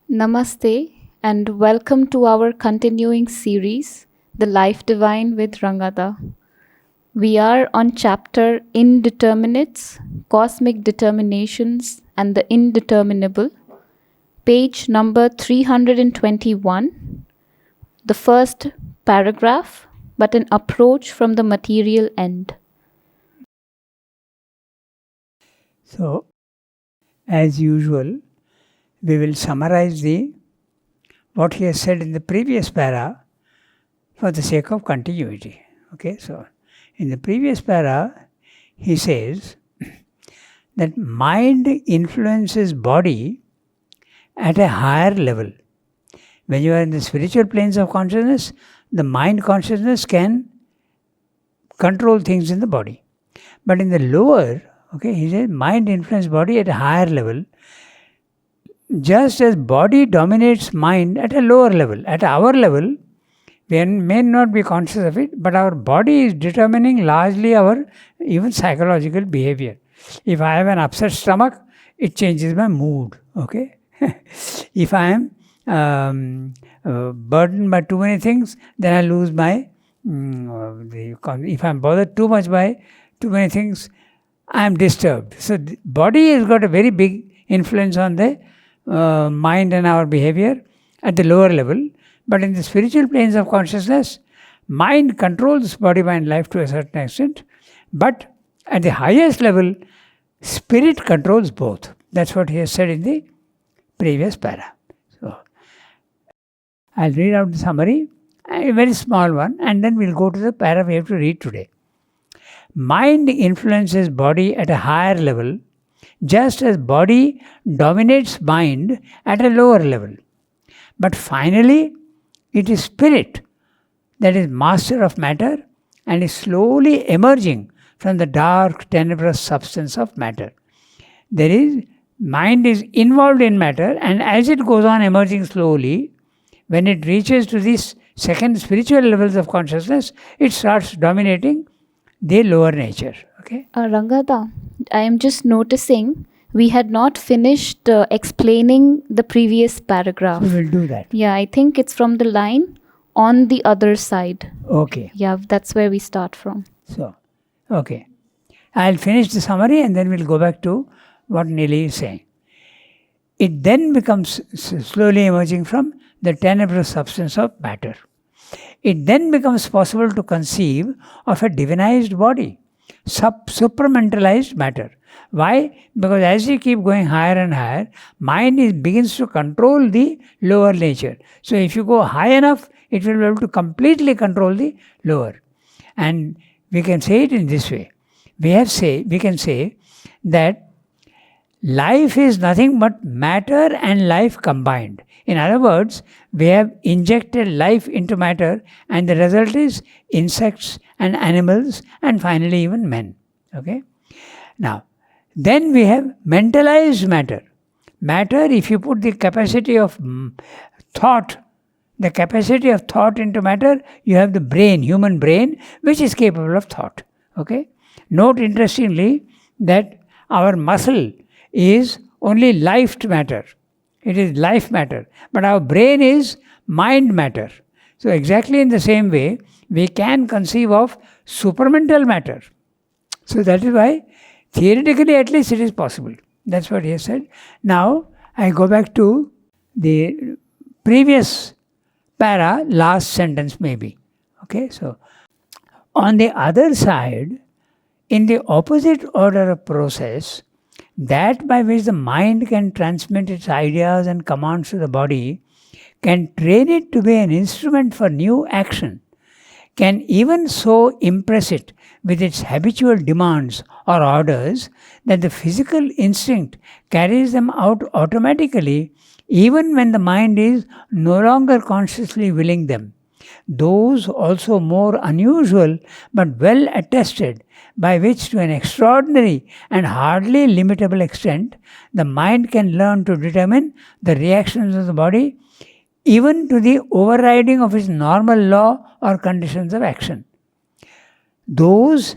Namaste and welcome to our continuing series, The Life Divine with Rangada. We are on chapter Indeterminates, Cosmic Determinations and the Indeterminable, page number 321, the first paragraph, but an approach from the material end. So, as usual, we will summarize what he has said in the previous para for the sake of continuity. Okay, so in the previous para, he says that mind influences body at a higher level. When you are in the spiritual planes of consciousness, the mind consciousness can control things in the body. But in the lower, he says mind influences body at a higher level, just as body dominates mind at a lower level. At our level, we may not be conscious of it, but our body is determining largely our even psychological behavior. If I have an upset stomach, it changes my mood. Okay. If I am burdened by too many things, then I lose my. If I am bothered too much by too many things, I am disturbed. So, the body has got a very big influence on the mind and our behavior at the lower level. But in the spiritual planes of consciousness, mind controls body, mind, life to a certain extent. But at the highest level, spirit controls both. That's what he has said in the previous para. So, I'll read out the summary, a very small one, and then we'll go to the para we have to read today. Mind influences body at a higher level, just as body dominates mind at a lower level. But finally, it is spirit that is master of matter and is slowly emerging from the dark, tenebrous substance of matter. Mind is involved in matter, and as it goes on emerging slowly, when it reaches to these second spiritual levels of consciousness, it starts dominating the lower nature. Okay. Rangada, I am just noticing we had not finished explaining the previous paragraph. We will do that. Yeah, I think it's from the line on the other side. Okay. Yeah, that's where we start from. So, okay. I'll finish the summary and then we'll go back to what Nili is saying. It then becomes slowly emerging from the tenebrous substance of matter. It then becomes possible to conceive of a divinized body, supramentalized matter. Why? Because as you keep going higher and higher, mind begins to control the lower nature. So if you go high enough, it will be able to completely control the lower. And we can say it in this way. We can say that life is nothing but matter and life combined. In other words, we have injected life into matter, and the result is insects and animals and finally even men. Okay? Now, then we have mentalized matter. Matter, if you put the capacity of thought into matter, you have the brain, human brain, which is capable of thought. Okay? Note interestingly that our muscle is only lifed matter. It is life matter. But our brain is mind matter. So exactly in the same way, we can conceive of supramental matter. So that is why, theoretically at least, it is possible. That's what he has said. Now, I go back to the previous para, last sentence maybe. Okay, so on the other side, in the opposite order of process, that by which the mind can transmit its ideas and commands to the body, can train it to be an instrument for new action, can even so impress it with its habitual demands or orders that the physical instinct carries them out automatically, even when the mind is no longer consciously willing them. Those also more unusual but well attested, by which to an extraordinary and hardly limitable extent the mind can learn to determine the reactions of the body, even to the overriding of its normal law or conditions of action. The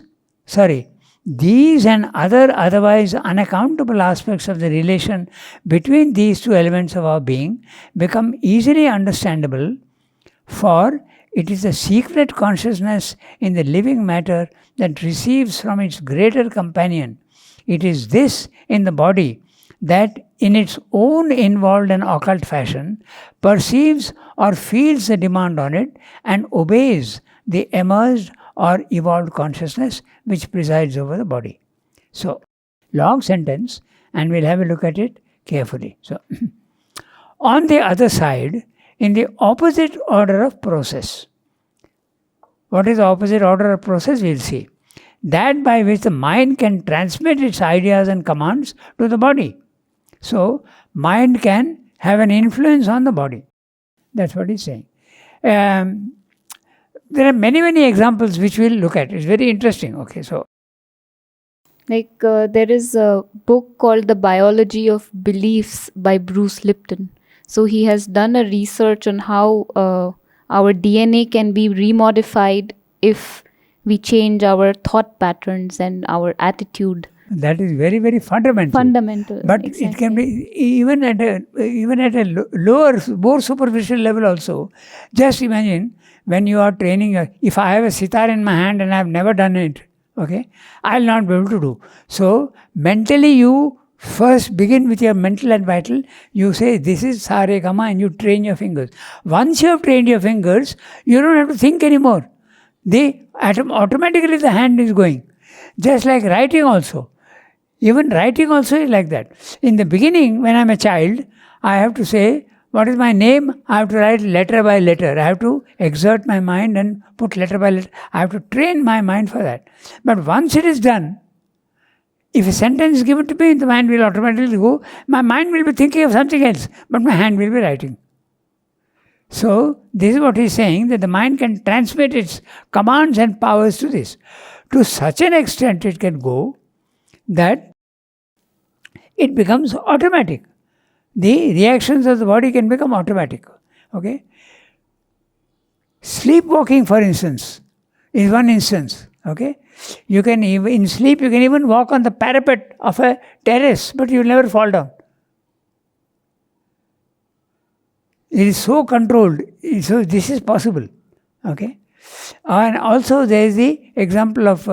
These and otherwise unaccountable aspects of the relation between these two elements of our being become easily understandable, for it is the secret consciousness in the living matter that receives from its greater companion. It is this in the body that, in its own involved and occult fashion, perceives or feels the demand on it and obeys the emerged or evolved consciousness which presides over the body. So, long sentence, and we'll have a look at it carefully. So, on the other side, in the opposite order of process. What is the opposite order of process? We'll see. That by which the mind can transmit its ideas and commands to the body. So, mind can have an influence on the body. That's what he's saying. There are many examples which we'll look at. It's very interesting. Okay, so. There is a book called The Biology of Beliefs by Bruce Lipton. So he has done a research on how our DNA can be remodified if we change our thought patterns and our attitude. That is very fundamental. But exactly. It can be even at a lower, more superficial level also. Just imagine when you are training. If I have a sitar in my hand and I have never done it, okay, I will not be able to do. So mentally you first begin with your mental and vital. You say this is sa re ga ma and you train your fingers. Once you have trained your fingers, you don't have to think anymore. Automatically the hand is going. Just like writing also. Even writing also is like that. In the beginning, when I am a child, I have to say, what is my name? I have to write letter by letter. I have to exert my mind and put letter by letter. I have to train my mind for that. But once it is done, if a sentence is given to me, the mind will automatically go. My mind will be thinking of something else, but my hand will be writing. So, this is what he is saying, that the mind can transmit its commands and powers to this. To such an extent it can go that it becomes automatic. The reactions of the body can become automatic. Okay? Sleepwalking, for instance, is one instance. Okay? You can even, in sleep, you can even walk on the parapet of a terrace, but you will never fall down. It is so controlled. So this is possible. Okay? And also there is the example of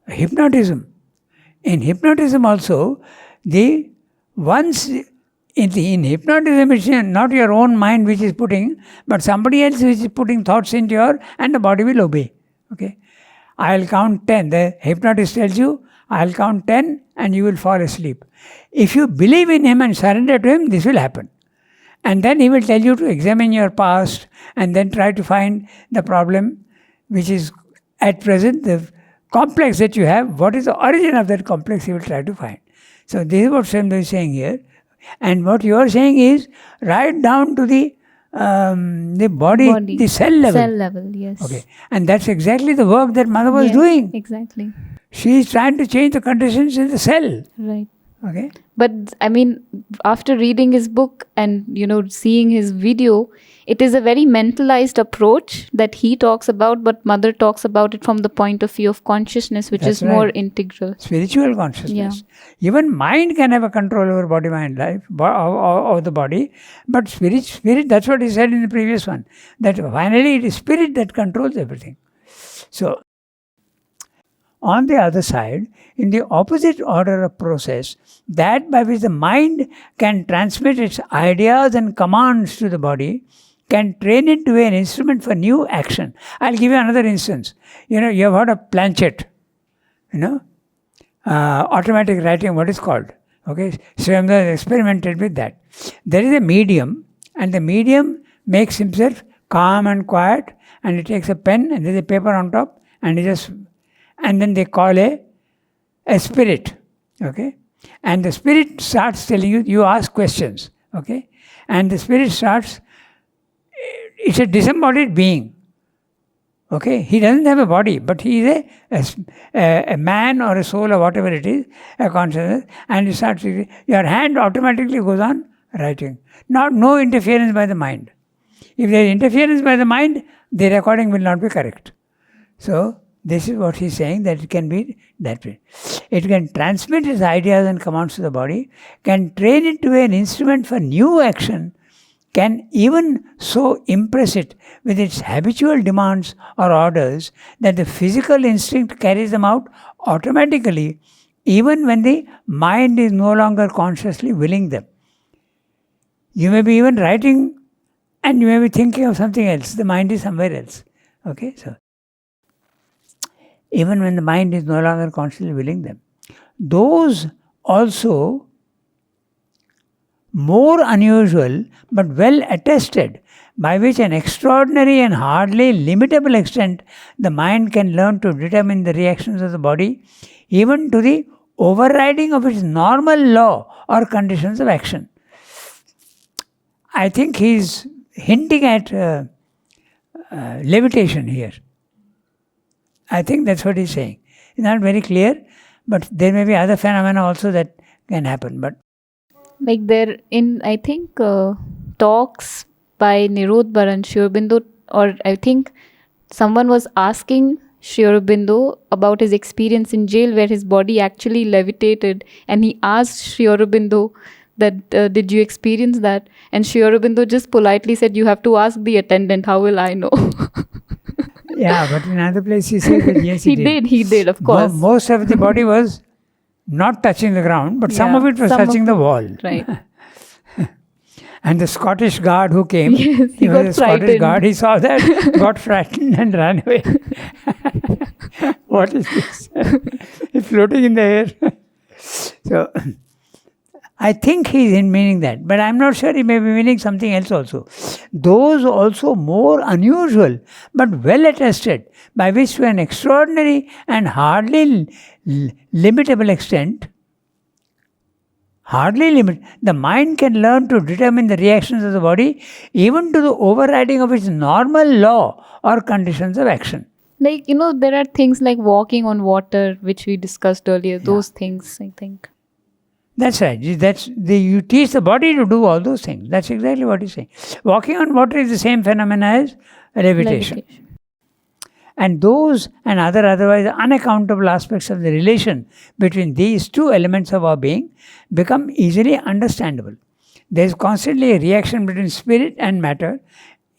hypnotism. In hypnotism also, in hypnotism it's not your own mind which is putting, but somebody else which is putting thoughts into your, and the body will obey. Okay? I'll count 10. The hypnotist tells you, I'll count 10 and you will fall asleep. If you believe in him and surrender to him, this will happen. And then he will tell you to examine your past and then try to find the problem which is at present the complex that you have. What is the origin of that complex he will try to find. So this is what Swami is saying here. And what you are saying is right down to the body, the cell level. Cell level, yes. Okay. And that's exactly the work that Mother was doing. Exactly. She is trying to change the conditions in the cell. Right. Okay. But I mean, after reading his book and seeing his video, it is a very mentalized approach that he talks about, but Mother talks about it from the point of view of consciousness, which is more integral. Spiritual consciousness. Yeah. Even mind can have a control over body-mind life, of the body, but spirit, that's what he said in the previous one, that finally it is spirit that controls everything. So, on the other side, in the opposite order of process, that by which the mind can transmit its ideas and commands to the body, can train it to be an instrument for new action. I'll give you another instance. You have heard of planchette. Automatic writing, what is called. Okay, Sriyamdas experimented with that. There is a medium, and the medium makes himself calm and quiet, and he takes a pen, and there's a paper on top, and and then they call a spirit. Okay, and the spirit starts telling you. You ask questions. Okay, and the spirit starts. It's a disembodied being. Okay, he doesn't have a body, but he is a man or a soul or whatever it is, a consciousness, and he starts. Your hand automatically goes on writing. No interference by the mind. If there is interference by the mind, the recording will not be correct. So this is what he's saying, that it can be that way. It can transmit its ideas and commands to the body, can train it to be an instrument for new action, can even so impress it with its habitual demands or orders that the physical instinct carries them out automatically, even when the mind is no longer consciously willing them. You may be even writing and you may be thinking of something else. The mind is somewhere else. Okay, so even when the mind is no longer consciously willing them. Those also more unusual but well attested, by which an extraordinary and hardly limitable extent the mind can learn to determine the reactions of the body, even to the overriding of its normal law or conditions of action. I think he's hinting at levitation here. I think that's what he's saying. It's not very clear, but there may be other phenomena also that can happen. But Like there in, I think, talks by Nirodhar and Sri Aurobindo, or I think someone was asking Sri Aurobindo about his experience in jail where his body actually levitated, and he asked Sri Aurobindo that did you experience that? And Sri Aurobindo just politely said, you have to ask the attendant, how will I know? yeah, but in another place he said that yes, he did, of course. Most of the body was not touching the ground, but some of it was touching the wall. Right. And the Scottish guard who came, yes, he was got a Scottish frightened. guard, he saw that, got frightened and ran away. What is this? It's floating in the air. So, I think he's in meaning that, but I'm not sure, he may be meaning something else also. Those also more unusual, but well attested, by which to an extraordinary and hardly limitable extent, the mind can learn to determine the reactions of the body, even to the overriding of its normal law or conditions of action. Like, there are things like walking on water, which we discussed earlier, those things, I think. That's right. You teach the body to do all those things. That's exactly what he's saying. Walking on water is the same phenomena as levitation. And those and other otherwise unaccountable aspects of the relation between these two elements of our being become easily understandable. There is constantly a reaction between spirit and matter.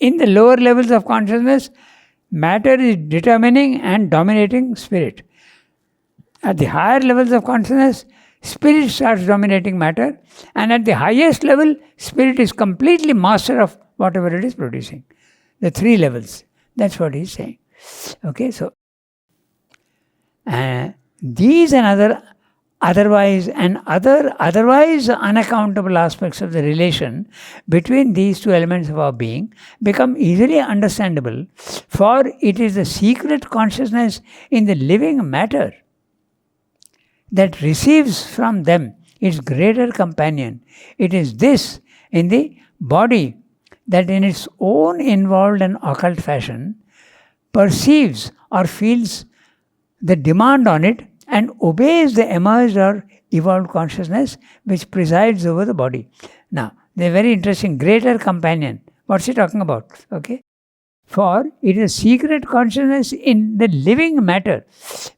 In the lower levels of consciousness, matter is determining and dominating spirit. At the higher levels of consciousness, spirit starts dominating matter, and at the highest level, spirit is completely master of whatever it is producing. The three levels. That's what he's saying. Okay, so these and otherwise unaccountable aspects of the relation between these two elements of our being become easily understandable, for it is the secret consciousness in the living matter that receives from them its greater companion. It is this in the body that in its own involved and occult fashion perceives or feels the demand on it and obeys the emerged or evolved consciousness which presides over the body. Now, they're very interesting. Greater companion. What's he talking about? Okay. For it is secret consciousness in the living matter.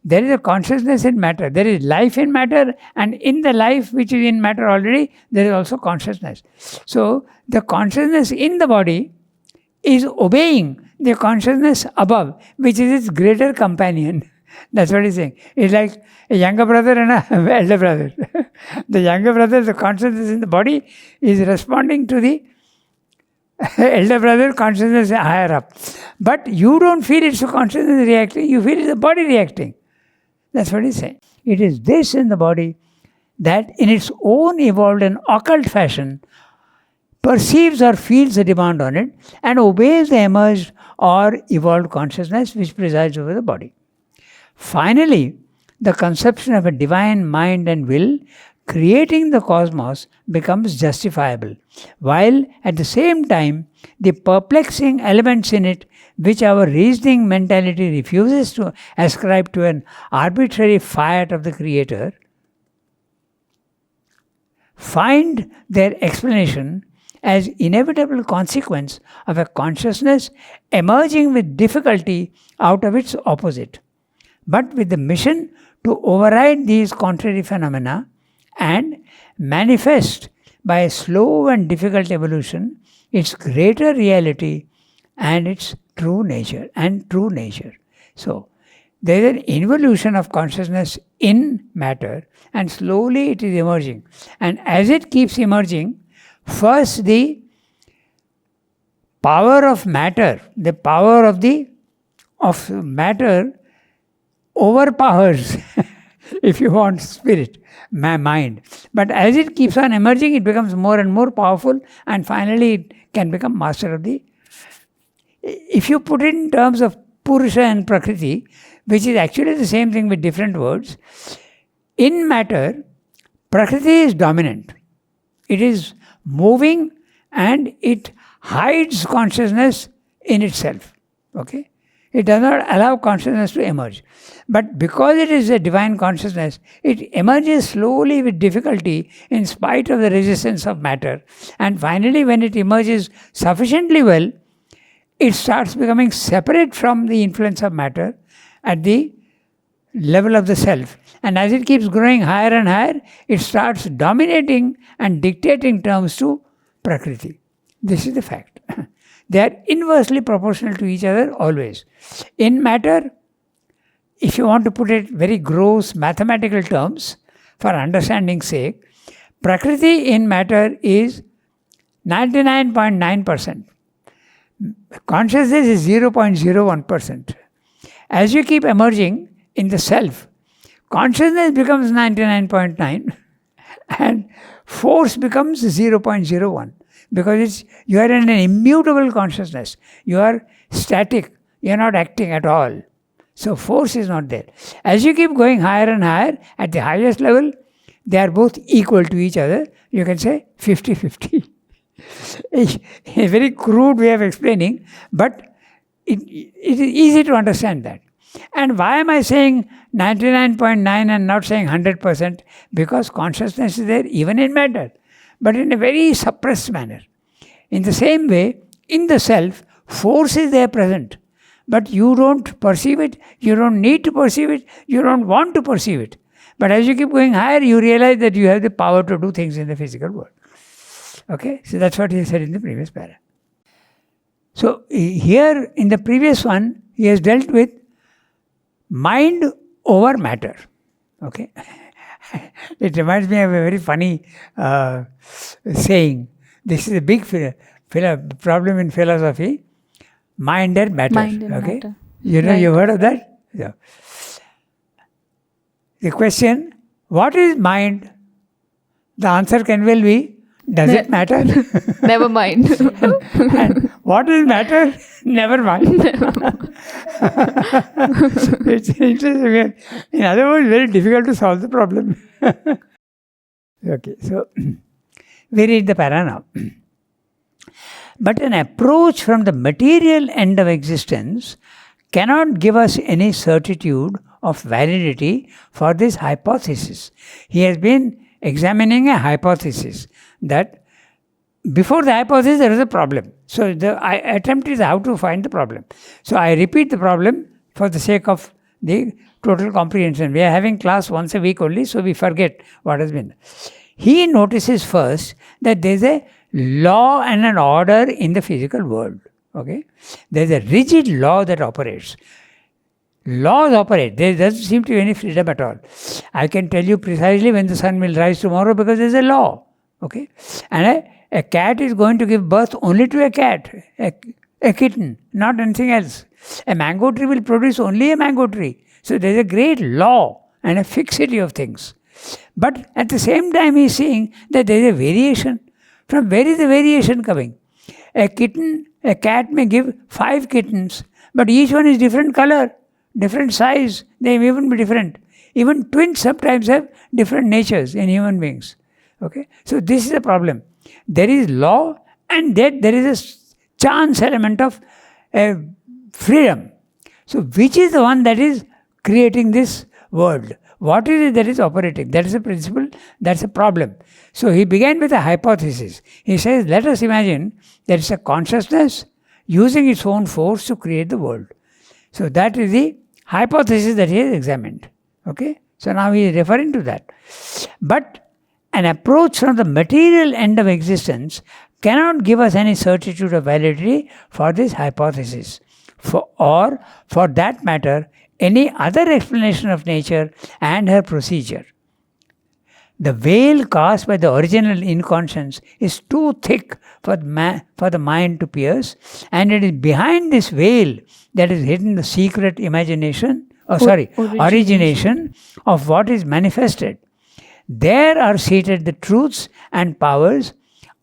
There is a consciousness in matter. There is life in matter, and in the life which is in matter already, there is also consciousness. So, the consciousness in the body is obeying the consciousness above, which is its greater companion. That's what he's saying. It's like a younger brother and an elder brother. The younger brother, the consciousness in the body, is responding to the elder brother, consciousness higher up. But you don't feel it's the consciousness reacting, you feel it's the body reacting. That's what he's saying. It is this in the body that in its own evolved and occult fashion perceives or feels a demand on it and obeys the emerged or evolved consciousness which presides over the body. Finally, the conception of a divine mind and will creating the cosmos becomes justifiable, while at the same time the perplexing elements in it which our reasoning mentality refuses to ascribe to an arbitrary fiat of the Creator find their explanation as inevitable consequence of a consciousness emerging with difficulty out of its opposite, but with the mission to override these contrary phenomena and manifest by a slow and difficult evolution its greater reality and its true nature. So, there is an involution of consciousness in matter, and slowly it is emerging. And as it keeps emerging, first the power of matter, matter overpowers, if you want, spirit, mind. But as it keeps on emerging, it becomes more and more powerful, and finally it can become master of the. If you put it in terms of Purusha and Prakriti, which is actually the same thing with different words, in matter, Prakriti is dominant. It is moving and it hides consciousness in itself. Okay? It does not allow consciousness to emerge. But because it is a divine consciousness, it emerges slowly with difficulty in spite of the resistance of matter. And finally, when it emerges sufficiently well, it starts becoming separate from the influence of matter at the level of the self. And as it keeps growing higher and higher, it starts dominating and dictating terms to Prakriti. This is the fact. They are inversely proportional to each other always. In matter, if you want to put it very gross mathematical terms, for understanding's sake, Prakriti in matter is 99.9%. Consciousness is 0.01%. As you keep emerging in the self, consciousness becomes 99.9 and force becomes 0.01, because you are in an immutable consciousness. You are static. You are not acting at all. So force is not there. As you keep going higher and higher, at the highest level, they are both equal to each other. You can say 50-50. A very crude way of explaining, but it is easy to understand that. And why am I saying 99.9 and not saying 100%? Because consciousness is there even in matter, but in a very suppressed manner. In the same way, in the self, force is there present, but you don't perceive it, you don't need to perceive it, you don't want to perceive it. But as you keep going higher, you realize that you have the power to do things in the physical world. Okay, so that's what he said in the previous para. So here in the previous one, he has dealt with mind over matter. Okay, it reminds me of a very funny saying. This is a big problem in philosophy. Mind and matter. Matter. You know, you've heard of that? Yeah. The question, what is mind? The answer can well be, does it matter? Never mind. And what is matter? Never mind. It's interesting. In other words, very difficult to solve the problem. Okay, so we read the para now. But an approach from the material end of existence cannot give us any certitude of validity for this hypothesis. He has been examining a hypothesis that before the hypothesis there is a problem. So the attempt is how to find the problem. So I repeat the problem for the sake of the total comprehension. We are having class once a week only, so we forget what has been. He notices first that there is a law and an order in the physical world. Okay, there is a rigid law that operates. Laws operate. There doesn't seem to be any freedom at all. I can tell you precisely when the sun will rise tomorrow because there is a law. Okay, and a cat is going to give birth only to a cat, a kitten, not anything else. A mango tree will produce only a mango tree. So there is a great law and a fixity of things. But at the same time, he is seeing that there is a variation. From where is the variation coming? A cat may give 5 kittens, but each one is different color, different size. They may even be different. Even twins sometimes have different natures in human beings. Okay, so this is the problem. There is law, and yet there is a chance element of freedom. So which is the one that is creating this world? what is it that is operating? That is a principle, that's a problem. So he began with a hypothesis. He says, let us imagine there is a consciousness using its own force to create the world. So that is the hypothesis that he has examined. Okay? So now he is referring to that. But an approach from the material end of existence cannot give us any certitude of validity for this hypothesis, or for that matter, any other explanation of nature and her procedure. The veil cast by the original inconscience is too thick for the mind to pierce, and it is behind this veil that is hidden the secret origination of what is manifested. There are seated the truths and powers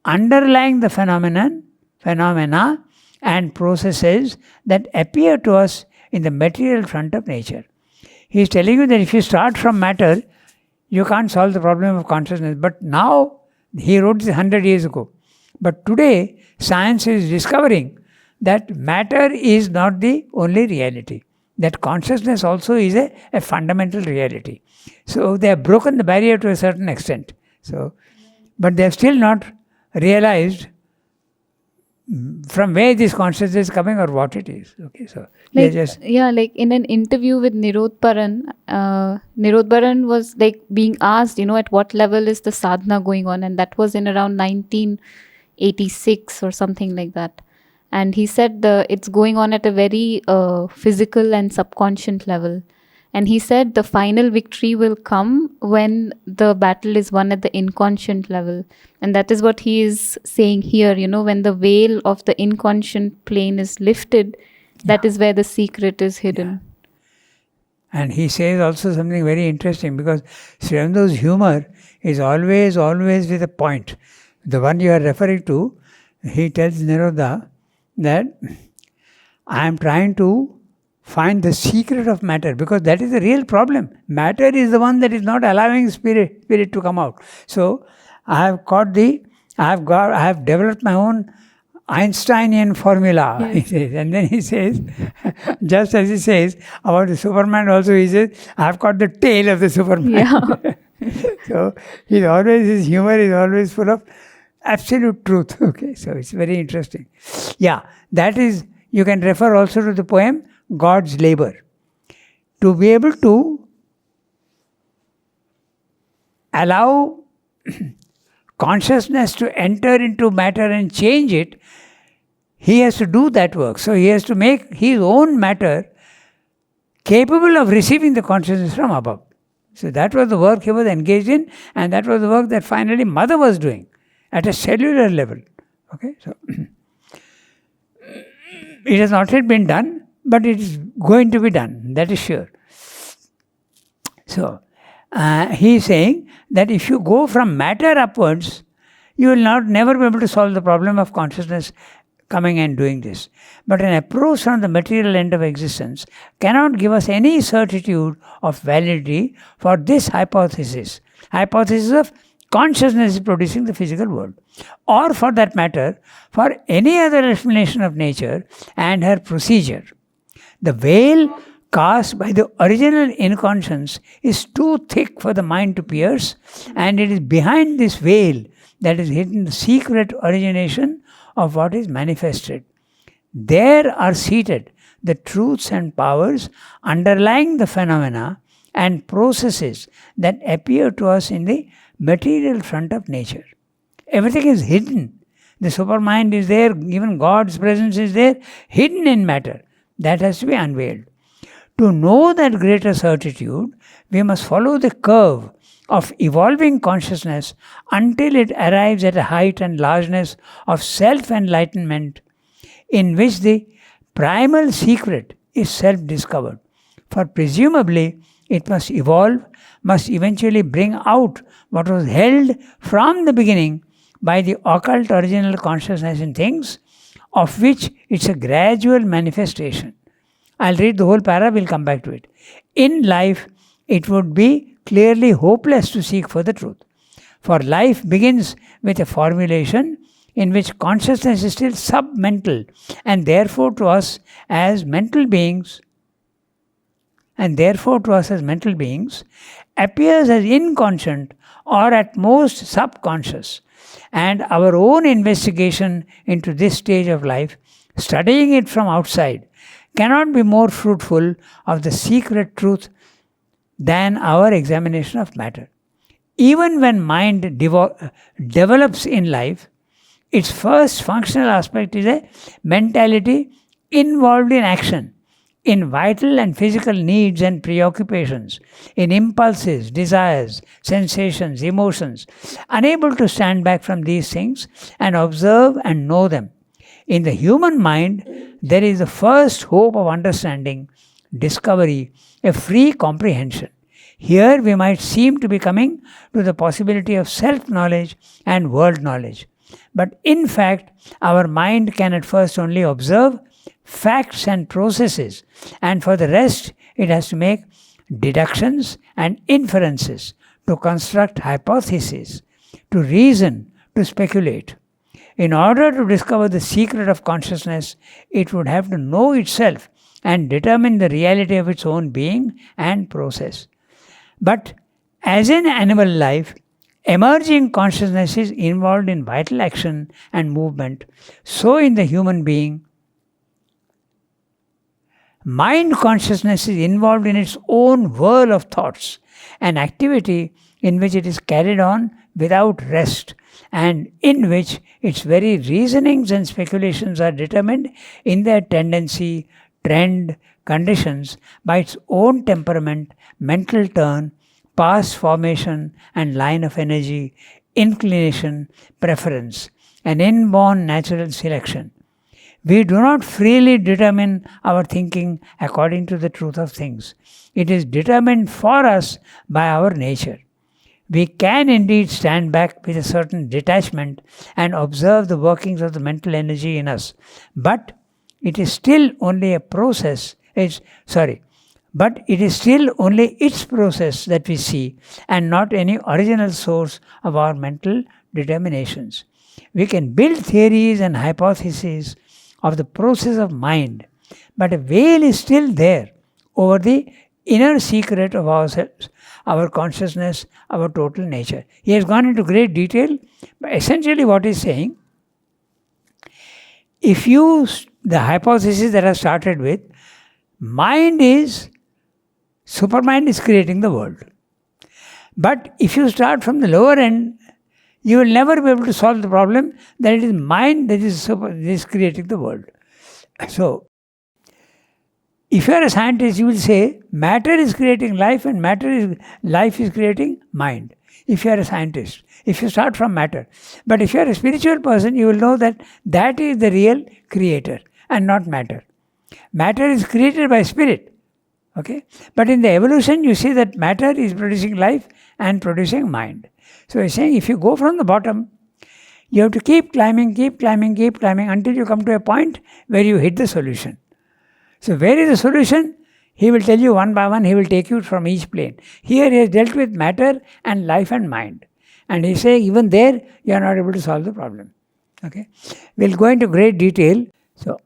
underlying the phenomena and processes that appear to us in the material front of nature. He is telling you that if you start from matter, you can't solve the problem of consciousness. But now, he wrote this 100 years ago. But today, science is discovering that matter is not the only reality. That consciousness also is a fundamental reality. So they have broken the barrier to a certain extent. But they have still not realized from where this consciousness is coming or what it is. Okay, so like in an interview with Narad was like being asked, at what level is the sadhana going on, and that was in around 1986 or something like that. And he said it's going on at a very physical and subconscious level. And he said the final victory will come when the battle is won at the inconscient level. And that is what he is saying here, when the veil of the inconscient plane is lifted, that is where the secret is hidden. Yeah. And he says also something very interesting, because Sri Aurobindo's humor is always with a point. The one you are referring to, he tells Narada that I am trying to find the secret of matter, because that is the real problem. Matter is the one that is not allowing spirit to come out. So I have developed my own Einsteinian formula, yes. He says. And then he says, just as he says about the Superman also, he says, I have got the tail of the Superman. Yeah. So his humor is always full of absolute truth. Okay, so it's very interesting. Yeah, that is, you can refer also to the poem God's Labor. To be able to allow consciousness to enter into matter and change it, he has to do that work. So he has to make his own matter capable of receiving the consciousness from above. So that was the work he was engaged in, and that was the work that finally Mother was doing at a cellular level. Okay, so it has not yet been done, but it is going to be done, that is sure. So, he is saying that if you go from matter upwards, you will never be able to solve the problem of consciousness coming and doing this. But an approach from the material end of existence cannot give us any certitude of validity for this hypothesis of consciousness producing the physical world, or for that matter, for any other explanation of nature and her procedure. The veil cast by the original inconscience is too thick for the mind to pierce, and it is behind this veil that is hidden the secret origination of what is manifested. There are seated the truths and powers underlying the phenomena and processes that appear to us in the material front of nature. Everything is hidden. The supermind is there, even God's presence is there, hidden in matter. That has to be unveiled. To know that greater certitude, we must follow the curve of evolving consciousness until it arrives at a height and largeness of self-enlightenment in which the primal secret is self-discovered. For presumably, it must evolve, must eventually bring out what was held from the beginning by the occult original consciousness in things, of which it's a gradual manifestation. I'll read the whole para, we'll come back to it. In life, it would be clearly hopeless to seek for the truth. For life begins with a formulation in which consciousness is still sub-mental, and therefore to us as mental beings and therefore to us as mental beings, appears as inconscient or at most subconscious. And our own investigation into this stage of life, studying it from outside, cannot be more fruitful of the secret truth than our examination of matter. Even when mind develops in life, its first functional aspect is a mentality involved in action, in vital and physical needs and preoccupations, in impulses, desires, sensations, emotions, unable to stand back from these things and observe and know them. In the human mind, there is the first hope of understanding, discovery, a free comprehension. Here we might seem to be coming to the possibility of self-knowledge and world knowledge. But in fact, our mind can at first only observe facts and processes, and for the rest, it has to make deductions and inferences, to construct hypotheses, to reason, to speculate. In order to discover the secret of consciousness, it would have to know itself and determine the reality of its own being and process. But as in animal life, emerging consciousness is involved in vital action and movement. So in the human being, mind consciousness is involved in its own whirl of thoughts, an activity in which it is carried on without rest, and in which its very reasonings and speculations are determined in their tendency, trend, conditions by its own temperament, mental turn, past formation and line of energy, inclination, preference, an inborn natural selection. We do not freely determine our thinking according to the truth of things. It is determined for us by our nature. We can indeed stand back with a certain detachment and observe the workings of the mental energy in us, but it is still only a process. But it is still only its process that we see, and not any original source of our mental determinations. We can build theories and hypotheses of the process of mind, but a veil is still there over the inner secret of ourselves, our consciousness, our total nature. He has gone into great detail, but essentially what he's saying, the hypothesis that I started with, supermind is creating the world. But if you start from the lower end, you will never be able to solve the problem that it is mind that is creating the world. So, if you are a scientist, you will say matter is creating life and life is creating mind. If you are a scientist, if you start from matter. But if you are a spiritual person, you will know that is the real creator and not matter. Matter is created by spirit. Okay? But in the evolution, you see that matter is producing life and producing mind. So he's saying if you go from the bottom, you have to keep climbing until you come to a point where you hit the solution. So where is the solution? He will tell you one by one, he will take you from each plane. Here he has dealt with matter and life and mind. And he says even there, you are not able to solve the problem. Okay? We'll go into great detail. So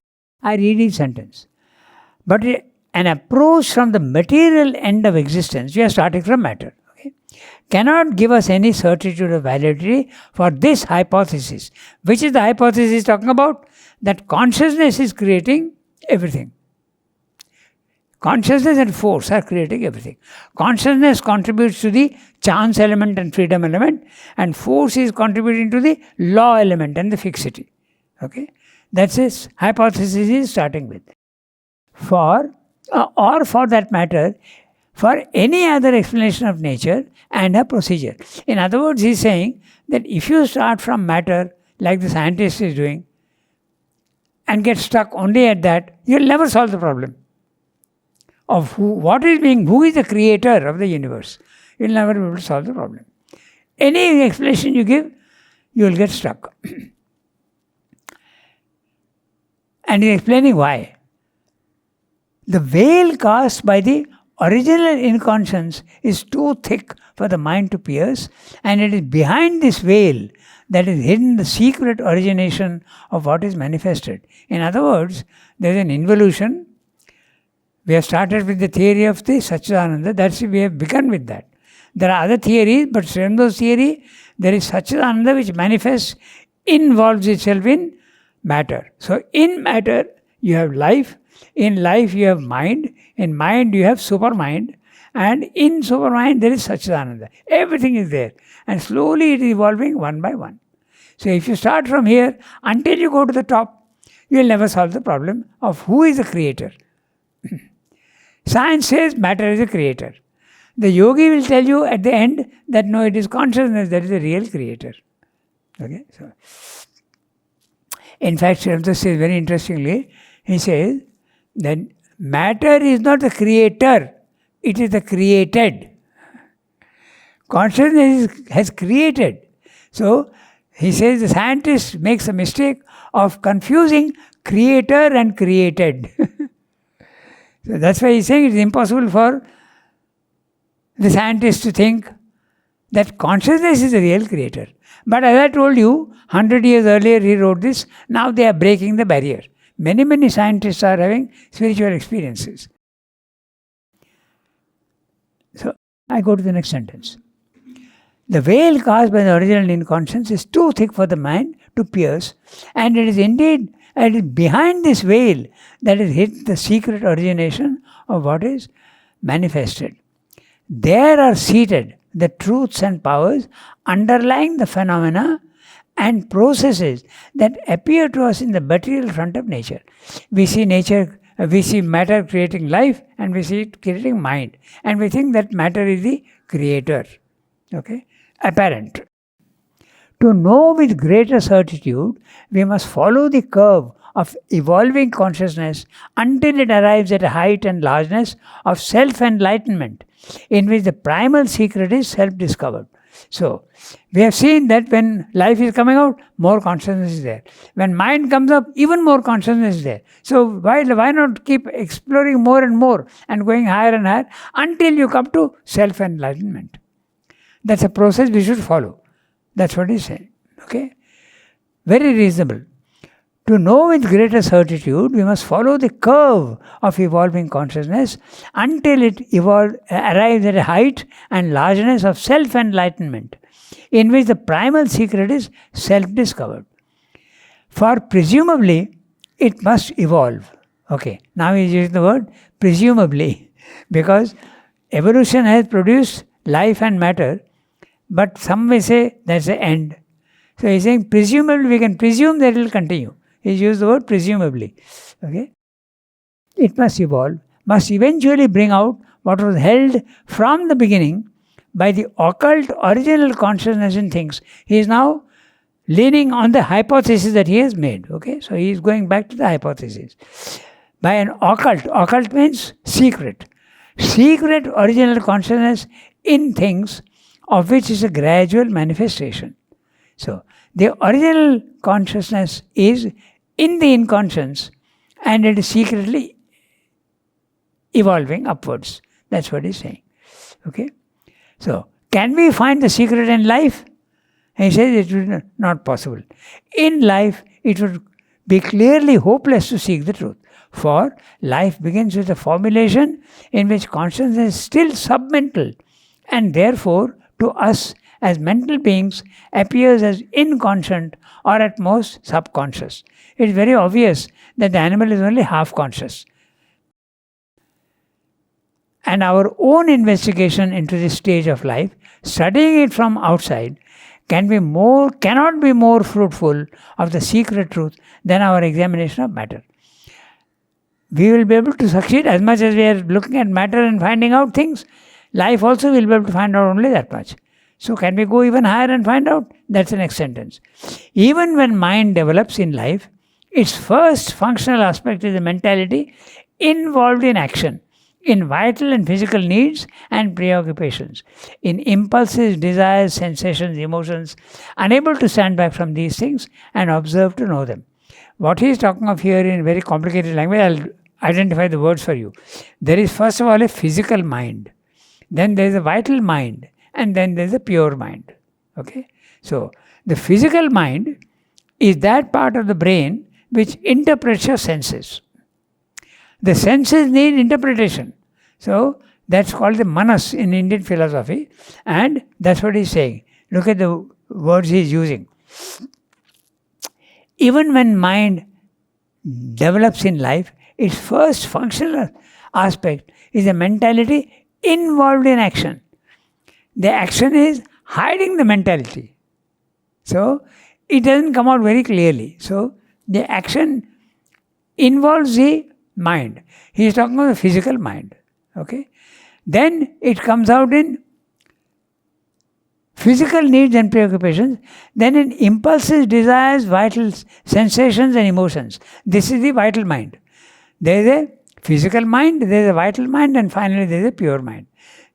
I read each sentence. But an approach from the material end of existence, we are starting from matter, okay, cannot give us any certitude of validity for this hypothesis. Which is the hypothesis talking about? That consciousness is creating everything. Consciousness and force are creating everything. Consciousness contributes to the chance element and freedom element, and force is contributing to the law element and the fixity. Okay? That's his hypothesis is starting with. For that matter, for any other explanation of nature and a procedure. In other words, he's saying that if you start from matter, like the scientist is doing, and get stuck only at that, you'll never solve the problem of who is the creator of the universe. You'll never be able to solve the problem. Any explanation you give, you'll get stuck. And he's explaining why. The veil cast by the original inconscience is too thick for the mind to pierce, and it is behind this veil that is hidden the secret origination of what is manifested. In other words, there is an involution We have started with the theory of the Satchidananda. We have begun with that. There are other theories, but from those theory, there is Satchidananda which manifests, involves itself in matter. So in matter, you have life. In life, you have mind. In mind, you have supermind. And in supermind, there is Satchidananda. Everything is there. And slowly it is evolving one by one. So if you start from here, until you go to the top, you will never solve the problem of who is the creator. Science says matter is a creator. The yogi will tell you at the end that no, it is consciousness that is the real creator. Okay? So, in fact, Srimata says very interestingly, he says that matter is not the creator, it is the created. Consciousness has created. So, he says the scientist makes a mistake of confusing creator and created. So that's why he's saying it's impossible for the scientist to think that consciousness is the real creator. But as I told you, 100 years earlier he wrote this, now they are breaking the barrier. Many scientists are having spiritual experiences. So I go to the next sentence. The veil caused by the original inconscience is too thick for the mind to pierce, and it is indeed behind this veil that is hid the secret origination of what is manifested. There are seated the truths and powers underlying the phenomena and processes that appear to us in the material front of nature. We see nature, we see matter creating life, and we see it creating mind. And we think that matter is the creator. Okay? Apparent. To know with greater certitude, we must follow the curve of evolving consciousness until it arrives at a height and largeness of self-enlightenment, in which the primal secret is self-discovered. So, we have seen that when life is coming out, more consciousness is there. When mind comes up, even more consciousness is there. So, why not keep exploring more and more and going higher and higher until you come to self-enlightenment? That's a process we should follow. That's what he's saying. Okay? Very reasonable. To know with greater certitude, we must follow the curve of evolving consciousness until it arrives at a height and largeness of self-enlightenment, in which the primal secret is self-discovered. For presumably, it must evolve. Okay, now he's using the word presumably, because evolution has produced life and matter, but some may say that's the end. So he's saying presumably we can presume that it will continue. He used the word presumably. Okay? It must evolve, must eventually bring out what was held from the beginning by the occult original consciousness in things. He is now leaning on the hypothesis that he has made. Okay? So he is going back to the hypothesis. By an occult means secret. Secret original consciousness in things, of which is a gradual manifestation. So, the original consciousness is in the inconscience, and it is secretly evolving upwards. That's what he's saying. Okay? So, can we find the secret in life? He says it is not possible. In life, it would be clearly hopeless to seek the truth. For life begins with a formulation in which consciousness is still submental, and therefore, to us as mental beings, appears as inconscient or at most subconscious. It is very obvious that the animal is only half conscious. And our own investigation into this stage of life, studying it from outside, cannot be more fruitful of the secret truth than our examination of matter. We will be able to succeed as much as we are looking at matter and finding out things. Life also will be able to find out only that much. So can we go even higher and find out? That's the next sentence. Even when mind develops in life, its first functional aspect is the mentality involved in action, in vital and physical needs and preoccupations, in impulses, desires, sensations, emotions, unable to stand back from these things and observe to know them. What he is talking of here in very complicated language, I'll identify the words for you. There is first of all a physical mind. Then there is a vital mind, and then there is a pure mind. Okay? So, the physical mind is that part of the brain which interprets your senses. the senses need interpretation. So that's called the manas in Indian philosophy, and that's what he's saying. Look at the words he's using. Even when mind develops in life, its first functional aspect is a mentality involved in action. The action is hiding the mentality. So it doesn't come out very clearly. So the action involves the mind. He is talking about the physical mind. Okay? Then it comes out in physical needs and preoccupations, then in impulses, desires, vital sensations and emotions. This is the vital mind. There is a physical mind, there is a vital mind, and finally there is a pure mind.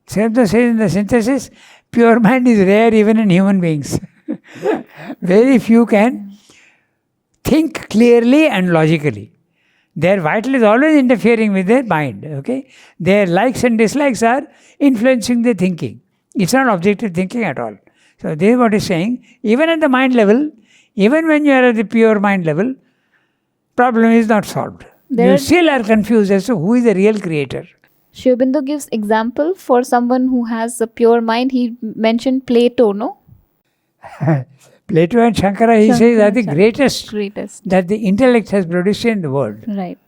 Same says in the synthesis, pure mind is rare even in human beings. Very few can think clearly and logically. Their vital is always interfering with their mind. Okay? Their likes and dislikes are influencing their thinking. It's not objective thinking at all. So this is what he's saying. Even at the mind level, even when you are at the pure mind level, problem is not solved. You still are confused as to who is the real creator. Sri Aurobindo gives example for someone who has a pure mind. He mentioned Plato, no? Plato and Shankara, he says, are the greatest that the intellect has produced in the world. Right.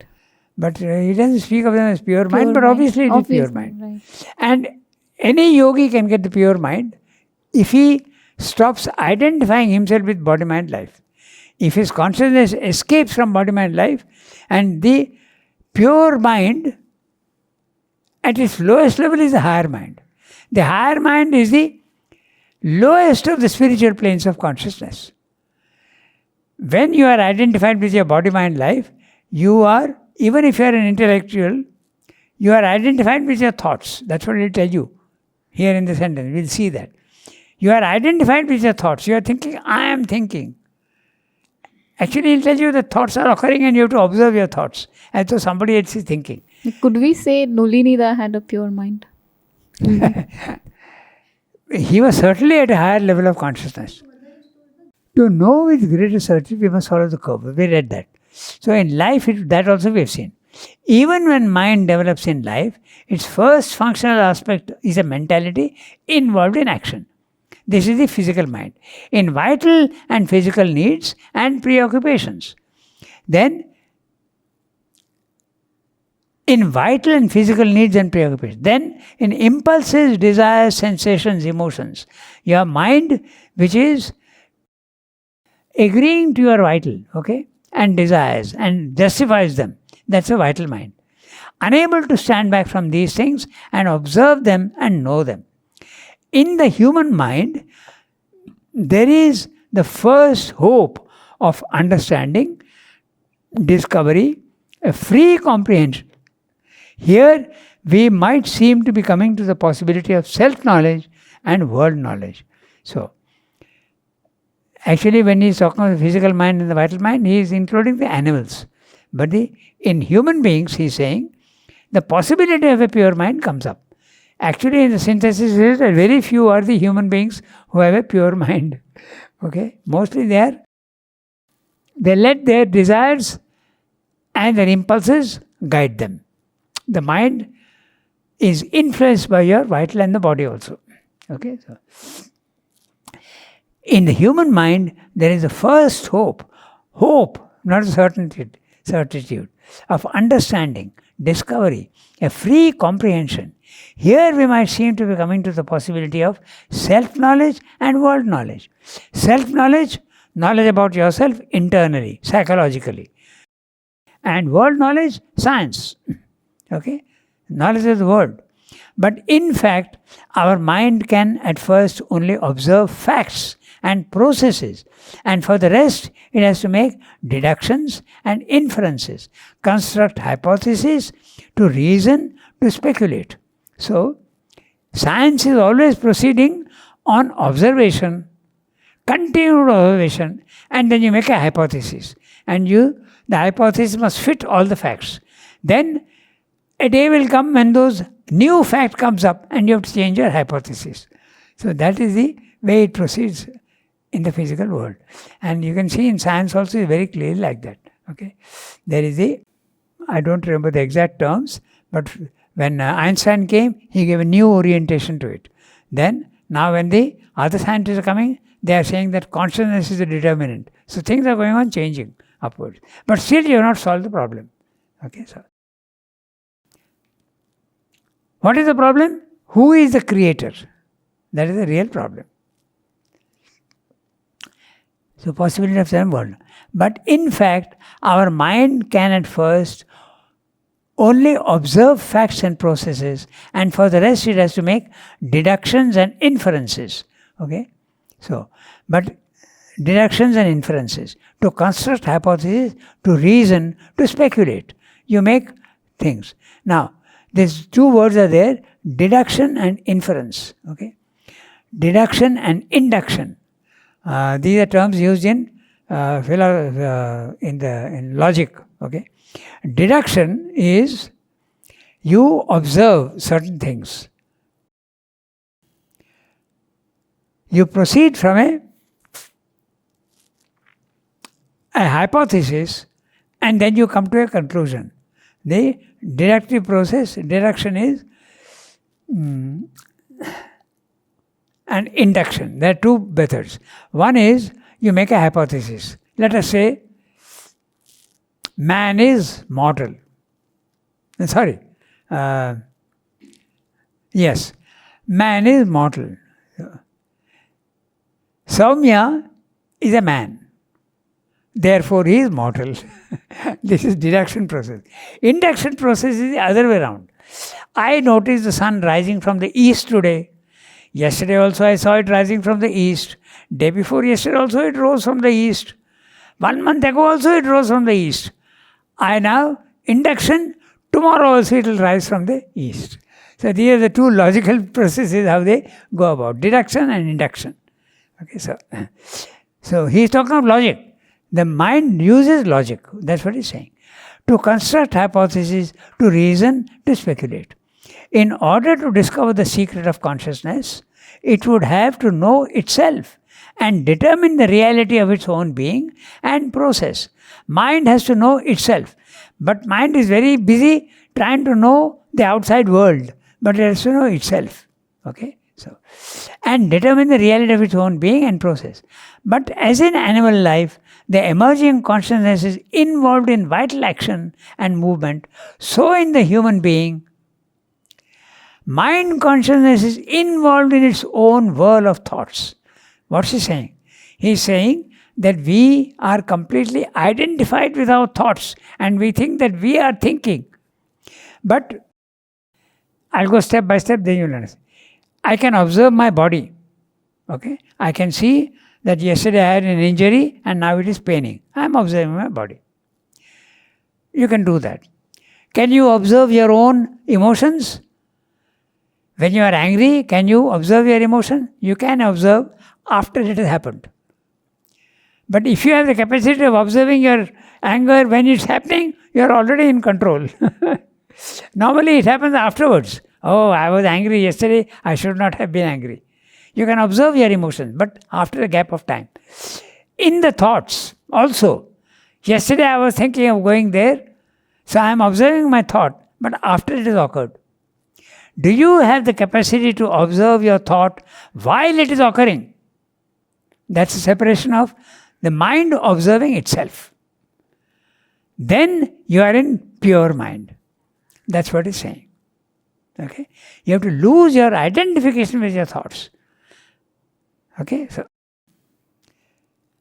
But he doesn't speak of them as pure mind, but obviously it is pure mind. Right. And any yogi can get the pure mind if he stops identifying himself with body-mind life. If his consciousness escapes from body-mind life, and the pure mind at its lowest level is the higher mind. The higher mind is the lowest of the spiritual planes of consciousness. When you are identified with your body-mind life, you are, even if you are an intellectual, you are identified with your thoughts. That's what he'll tell you here in the sentence. We'll see that. You are identified with your thoughts. You are thinking, I am thinking. Actually, he'll tell you that thoughts are occurring and you have to observe your thoughts as though somebody else is thinking. Could we say Nulinida had a pure mind? He was certainly at a higher level of consciousness. To know with greater certainty, we must follow the curve. We read that. So in life, that also we have seen. Even when mind develops in life, its first functional aspect is a mentality involved in action. This is the physical mind, in vital and physical needs and preoccupations. Then, in vital and physical needs and preoccupations. Then, in impulses, desires, sensations, emotions. Your mind, which is agreeing to your vital, okay, and desires, and justifies them. That's a vital mind. Unable to stand back from these things and observe them and know them. In the human mind, there is the first hope of understanding, discovery, a free comprehension. Here, we might seem to be coming to the possibility of self-knowledge and world knowledge. So, actually, when he is talking about the physical mind and the vital mind, he is including the animals. But in human beings, he is saying, the possibility of a pure mind comes up. Actually, in the synthesis, is that very few are the human beings who have a pure mind. Okay? Mostly they let their desires and their impulses guide them. The mind is influenced by your vital and the body also. Okay? So, in the human mind, there is a first hope, not a certitude, of understanding, discovery, a free comprehension. Here we might seem to be coming to the possibility of self-knowledge and world knowledge. Self-knowledge, knowledge about yourself internally, psychologically. And world knowledge, science. Okay? Knowledge of the world. But in fact, our mind can at first only observe facts and processes. And for the rest, it has to make deductions and inferences, construct hypotheses, to reason, to speculate. So, science is always proceeding on observation, continued observation, and then you make a hypothesis. And the hypothesis must fit all the facts. Then, a day will come when those new fact comes up and you have to change your hypothesis. So, that is the way it proceeds in the physical world. And you can see in science also very clearly like that. Okay, there is I don't remember the exact terms, but when Einstein came, he gave a new orientation to it. Then, now when the other scientists are coming, they are saying that consciousness is the determinant. So things are going on changing upwards. But still you have not solved the problem. Okay, so what is the problem? Who is the creator? That is the real problem. So possibility of seven world. But in fact, our mind can at first only observe facts and processes, and for the rest it has to make deductions and inferences. Okay? So, but deductions and inferences, to construct hypotheses, to reason, to speculate. You make things. Now, these two words are there, deduction and inference. Okay? Deduction and induction. These are terms used in in logic. Okay? Deduction is you observe certain things. You proceed from a hypothesis and then you come to a conclusion. The deductive process, deduction is and induction. There are two methods. One is you make a hypothesis. Let us say man is mortal. Sorry. Yes. Man is mortal. Soumya is a man. Therefore, he is mortal. This is deduction process. Induction process is the other way around. I noticed the sun rising from the east today. Yesterday also I saw it rising from the east. Day before yesterday also it rose from the east. 1 month ago also it rose from the east. I now, induction, tomorrow also it will rise from the east. So these are the two logical processes how they go about, deduction and induction. Okay, so he is talking of logic. The mind uses logic, that's what he is saying, to construct hypotheses, to reason, to speculate. In order to discover the secret of consciousness, it would have to know itself and determine the reality of its own being and process. Mind has to know itself. But mind is very busy trying to know the outside world, but it has to know itself. Okay? So, and determine the reality of its own being and process. But as in animal life, the emerging consciousness is involved in vital action and movement. So in the human being, mind consciousness is involved in its own whirl of thoughts. What's he saying? He's saying that we are completely identified with our thoughts and we think that we are thinking. But I'll go step by step, then you'll understand. I can observe my body. Okay? I can see that yesterday I had an injury and now it is paining. I am observing my body. You can do that. Can you observe your own emotions? When you are angry, can you observe your emotion? You can observe after it has happened. But if you have the capacity of observing your anger when it's happening, you are already in control. Normally it happens afterwards. Oh, I was angry yesterday, I should not have been angry. You can observe your emotions, but after a gap of time. In the thoughts also, yesterday I was thinking of going there, so I am observing my thought, but after it has occurred. Do you have the capacity to observe your thought while it is occurring? That's a separation of the mind observing itself. Then you are in pure mind. That's what he's saying. Okay? You have to lose your identification with your thoughts. Okay? So,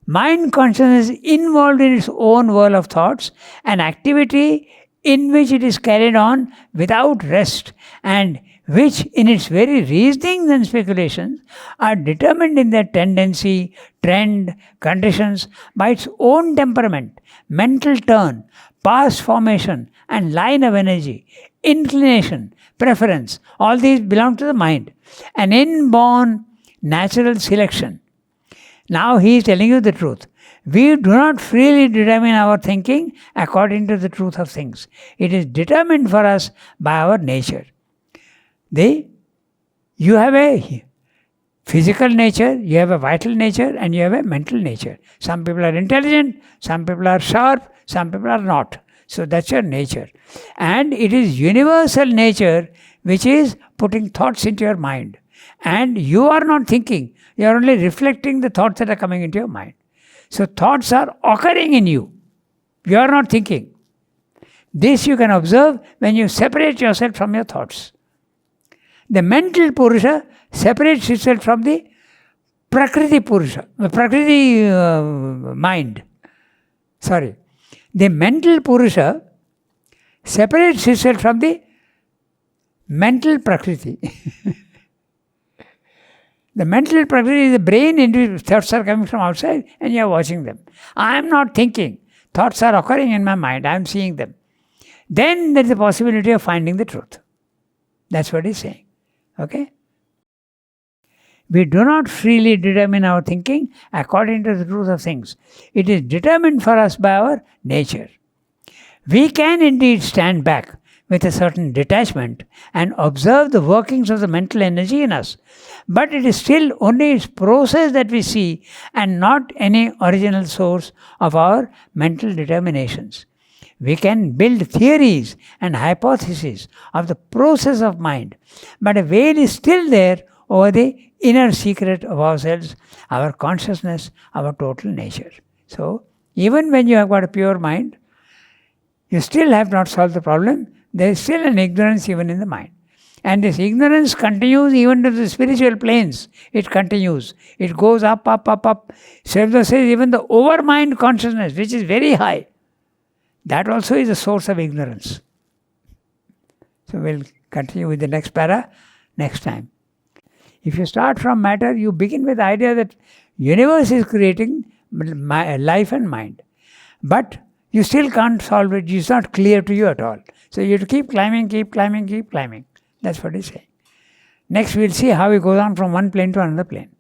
mind consciousness is involved in its own whirl of thoughts, an activity in which it is carried on without rest and which in its very reasonings and speculations are determined in their tendency, trend, conditions by its own temperament, mental turn, past formation and line of energy, inclination, preference. All these belong to the mind. An inborn natural selection. Now he is telling you the truth. We do not freely determine our thinking according to the truth of things. It is determined for us by our nature. You have a physical nature, you have a vital nature, and you have a mental nature. Some people are intelligent, some people are sharp, some people are not. So that's your nature. And it is universal nature which is putting thoughts into your mind. And you are not thinking, you are only reflecting the thoughts that are coming into your mind. So thoughts are occurring in you. You are not thinking. This you can observe when you separate yourself from your thoughts. The mental Purusha separates itself from the Prakriti Purusha, the Prakriti mind. Sorry. The mental Purusha separates itself from the mental Prakriti. The mental Prakriti is the brain in which thoughts are coming from outside and you are watching them. I am not thinking. Thoughts are occurring in my mind. I am seeing them. Then there is a possibility of finding the truth. That's what he's saying. Okay? We do not freely determine our thinking according to the truth of things. It is determined for us by our nature. We can indeed stand back with a certain detachment and observe the workings of the mental energy in us. But it is still only its process that we see and not any original source of our mental determinations. We can build theories and hypotheses of the process of mind, but a veil is still there over the inner secret of ourselves, our consciousness, our total nature. So, even when you have got a pure mind, you still have not solved the problem. There is still an ignorance even in the mind. And this ignorance continues even to the spiritual planes. It continues. It goes up, up, up, up. Srila says even the overmind consciousness, which is very high, that also is a source of ignorance. So we'll continue with the next para next time. If you start from matter, you begin with the idea that universe is creating life and mind. But you still can't solve it. It's not clear to you at all. So you have to keep climbing, keep climbing, keep climbing. That's what he's saying. Next we'll see how he goes on from one plane to another plane.